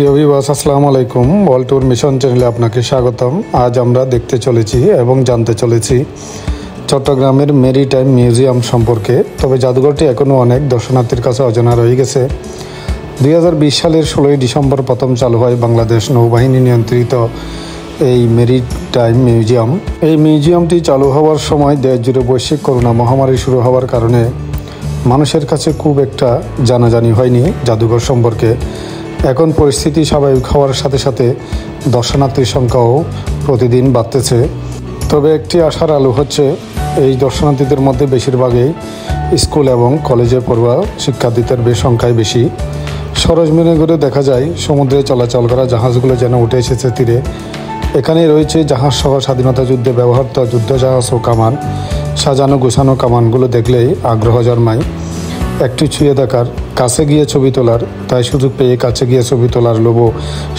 প্রিয় ভিউয়ার্স, আসসালামু আলাইকুম। ওয়ার্ল্ড ট্যুর মিশন চ্যানেলে আপনাকে স্বাগতম। আজ আমরা দেখতে চলেছি এবং জানতে চলেছি চট্টগ্রামের মেরিটাইম মিউজিয়াম সম্পর্কে। তবে জাদুঘরটি এখনও অনেক দর্শনার্থীর কাছে অজানা রয়ে গেছে। 2020 সালের 16 ডিসেম্বর প্রথম চালু হয় বাংলাদেশ নৌবাহিনী নিয়ন্ত্রিত এই মেরিটাইম মিউজিয়াম। এই মিউজিয়ামটি চালু হওয়ার সময় দেশ জুড়ে বৈশ্বিক করোনা মহামারী শুরু হওয়ার কারণে মানুষের কাছে খুব একটা জানাজানি হয়নি জাদুঘর সম্পর্কে। এখন পরিস্থিতি স্বাভাবিক হওয়ার সাথে সাথে দর্শনার্থীর সংখ্যাও প্রতিদিন বাড়তেছে। তবে একটি আশার আলো হচ্ছে, এই দর্শনার্থীদের মধ্যে বেশিরভাগই স্কুল এবং কলেজে পড়ুয়া শিক্ষার্থীদের সংখ্যায় বেশি। সরজমিনে ঘুরে দেখা যায় সমুদ্রে চলাচল করা জাহাজগুলো যেন উঠে এসেছে তীরে। এখানে রয়েছে জাহাজ সহ স্বাধীনতা যুদ্ধে ব্যবহৃত যুদ্ধজাহাজ ও কামান। সাজানো গোছানো কামানগুলো দেখলেই আগ্রহ জন্মায় একটু ছুঁয়ে দেখার, কাছে গিয়ে ছবি তোলার। তাই সুযোগ পেয়ে কাছে গিয়ে ছবি তোলার লোভও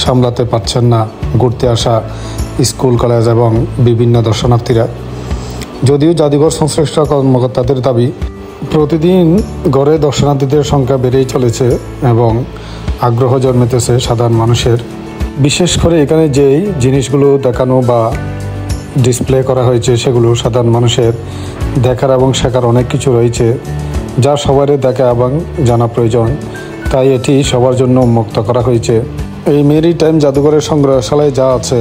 সামলাতে পারছেন না ঘুরতে আসা স্কুল, কলেজ এবং বিভিন্ন দর্শনার্থীরা। যদিও জাদুঘর সংশ্লিষ্ট কর্মকর্তাদের দাবি, প্রতিদিন গড়ে দর্শনার্থীদের সংখ্যা বেড়েই চলেছে এবং আগ্রহ জন্মেতেছে সাধারণ মানুষের। বিশেষ করে এখানে যেই জিনিসগুলো দেখানো বা ডিসপ্লে করা হয়েছে সেগুলো সাধারণ মানুষের দেখার এবং শেখার অনেক কিছু রয়েছে, যা সবারই দেখা এবং জানা প্রয়োজন। তাই এটি সবার জন্য উন্মুক্ত করা হয়েছে। এই মেরিটাইম জাদুঘরের সংগ্রহশালায় যা আছে,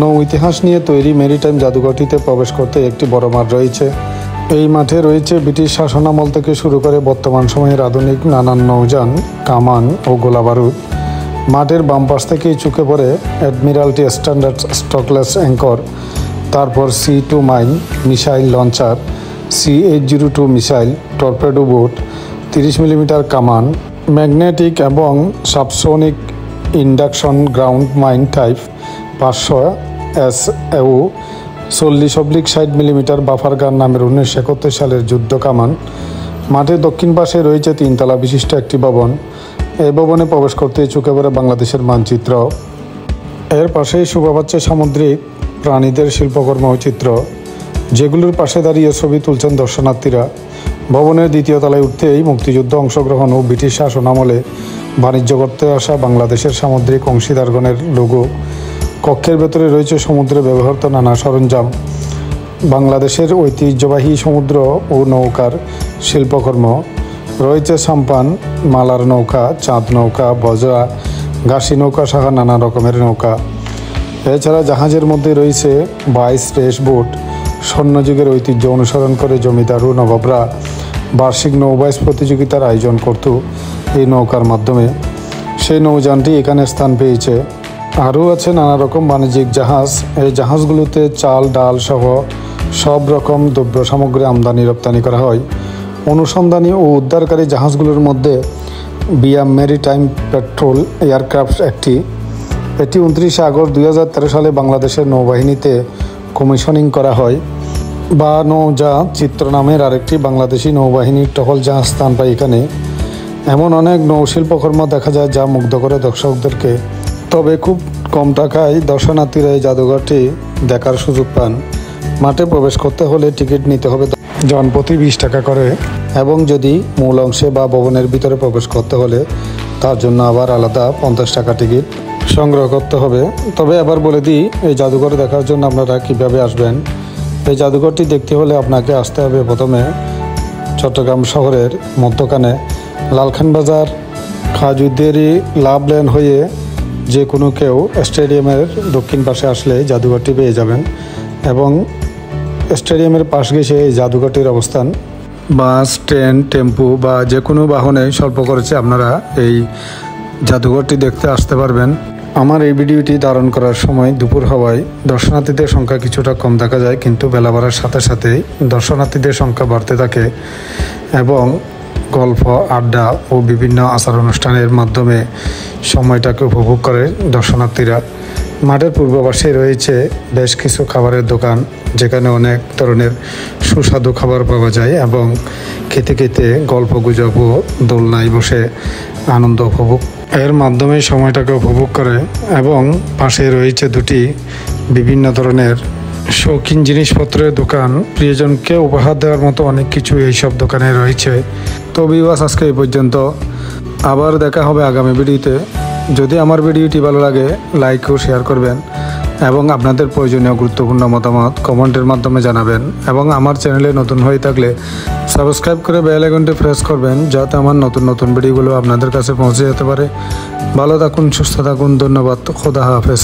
নৌ ইতিহাস নিয়ে তৈরি মেরিটাইম জাদুঘরটিতে প্রবেশ করতে একটি বড় মাঠ রয়েছে। এই মাঠে রয়েছে ব্রিটিশ শাসনামল থেকে শুরু করে বর্তমান সময়ের আধুনিক নানান নৌযান, কামান ও গোলাবারুদ। মাঠের বাম পাশ থেকেই চোখে পড়ে অ্যাডমিরালটি স্ট্যান্ডার্ড স্টকলেস অ্যাঙ্কর, তারপর C2 mine missile launcher, C802 missile torpedo boat, 30 millimetre কামান, ম্যাগনেটিক এবং subsonic induction ground mine type 500 SAU, 40/60 millimetre Bofors gun নামের 1971 সালের যুদ্ধ কামান। মাঠের দক্ষিণ পাশে রয়েছে 3 তলা বিশিষ্ট একটি ভবন। এই ভবনে প্রবেশ করতে চোখে পড়ে বাংলাদেশের মানচিত্র। এর পাশেই শোভা পাচ্ছে সামুদ্রিক প্রাণীদের শিল্পকর্ম ও চিত্র, যেগুলোর পাশে দাঁড়িয়ে ছবি তুলছেন দর্শনার্থীরা। ভবনের 2য় তলায় উঠতেই মুক্তিযুদ্ধ অংশগ্রহণ ও ব্রিটিশ শাসন আমলে বাণিজ্য করতে আসা বাংলাদেশের সামুদ্রিক অংশীদারগণের লোগো। কক্ষের ভেতরে রয়েছে সমুদ্রে ব্যবহৃত নানা সরঞ্জাম, বাংলাদেশের ঐতিহ্যবাহী সমুদ্র ও নৌকার শিল্পকর্ম। রয়েছে সাম্পান, মালার নৌকা, চাঁদ নৌকা, বজরা, ঘাসি নৌকা সহ নানা রকমের নৌকা। এছাড়া জাহাজের মধ্যে রয়েছে 22 রেস বোট। স্বর্ণযুগের ঐতিহ্য অনুসরণ করে জমিদার ও নবাবরা বার্ষিক নৌবাইজ প্রতিযোগিতার আয়োজন করত এই নৌকার মাধ্যমে। সেই নৌযানটি এখানে স্থান পেয়েছে। আরও আছে নানা রকম বাণিজ্যিক জাহাজ। এই জাহাজগুলোতে চাল, ডাল সহ সব রকম দ্রব্য সামগ্রী আমদানি রপ্তানি করা হয়। অনুসন্ধানী ও উদ্ধারকারী জাহাজগুলোর মধ্যে বিয়াম মেরিটাইম পেট্রোল এয়ারক্রাফট একটি। এটি 29 আগস্ট 2013 সালে বাংলাদেশের নৌবাহিনীতে কমিশনিং করা হয়। বা নৌজাহাজ চিত্র নামের আরেকটি বাংলাদেশি নৌবাহিনীর টহল জাহাজ স্থান পায় এখানে। এমন অনেক নৌশিল্পকর্ম দেখা যায় যা মুগ্ধ করে দর্শকদেরকে। তবে খুব কম টাকায় দর্শনার্থীরা এই জাদুঘরটি দেখার সুযোগ পান। মাঠে প্রবেশ করতে হলে টিকিট নিতে হবে জনপ্রতি 20 টাকা করে, এবং যদি মূল অংশে বা ভবনের ভিতরে প্রবেশ করতে হলে তার জন্য আবার আলাদা 50 টাকা টিকিট সংগ্রহ করতে হবে। তবে আবার বলে দিই, এই জাদুঘর দেখার জন্য আপনারা কীভাবে আসবেন। এই জাদুঘরটি দেখতে হলে আপনাকে আসতে হবে প্রথমে চট্টগ্রাম শহরের মধ্যখানে লালখান বাজার খাজুদ্দেরি লাভ লেন হয়ে যে কোনো কেউ স্টেডিয়ামের দক্ষিণ পাশে আসলে জাদুঘরটি পেয়ে যাবেন, এবং স্টেডিয়ামের পাশ ঘেঁষে এই জাদুঘরটির অবস্থান। বাস, ট্রেন, টেম্পু বা যে কোনো বাহনে স্বল্প খরচে আপনারা এই জাদুঘরটি দেখতে আসতে পারবেন। আমার এই ভিডিওটি ধারণ করার সময় দুপুর হওয়ায় দর্শনার্থীদের সংখ্যা কিছুটা কম দেখা যায়, কিন্তু বেলা বাড়ার সাথে সাথে দর্শনার্থীদের সংখ্যা বাড়তে থাকে এবং গল্প, আড্ডা ও বিভিন্ন আচার অনুষ্ঠানের মাধ্যমে সময়টাকে উপভোগ করে দর্শনার্থীরা। মাঠের পূর্ব পাশে রয়েছে বেশ কিছু খাবারের দোকান, যেখানে অনেক ধরনের সুস্বাদু খাবার পাওয়া যায় এবং খেতে খেতে গল্প গুজব ও দোলনায় বসে আনন্দ উপভোগ এর মাধ্যমে সময়টাকে উপভোগ করে। এবং পাশে রয়েছে 2টি বিভিন্ন ধরনের শৌখিন জিনিসপত্রের দোকান। প্রিয়জনকে উপহার দেওয়ার মতো অনেক কিছু এইসব দোকানে রয়েছে। তো ভিউয়ার্স, আজকে এই পর্যন্ত। আবার দেখা হবে আগামী ভিডিওতে। যদি আমার ভিডিওটি ভালো লাগে লাইক ও শেয়ার করবেন এবং আপনাদের প্রয়োজনীয় গুরুত্বপূর্ণ মতামত কমেন্টের মাধ্যমে জানাবেন এবং আমার চ্যানেলে নতুন হয়ে থাকলে সাবস্ক্রাইব করে বেল আইকনটি প্রেস করবেন যাতে আমার নতুন নতুন ভিডিওগুলো আপনাদের কাছে পৌঁছে যেতে পারে। ভালো থাকুন, সুস্থ থাকুন, ধন্যবাদ, খোদা হাফেজ।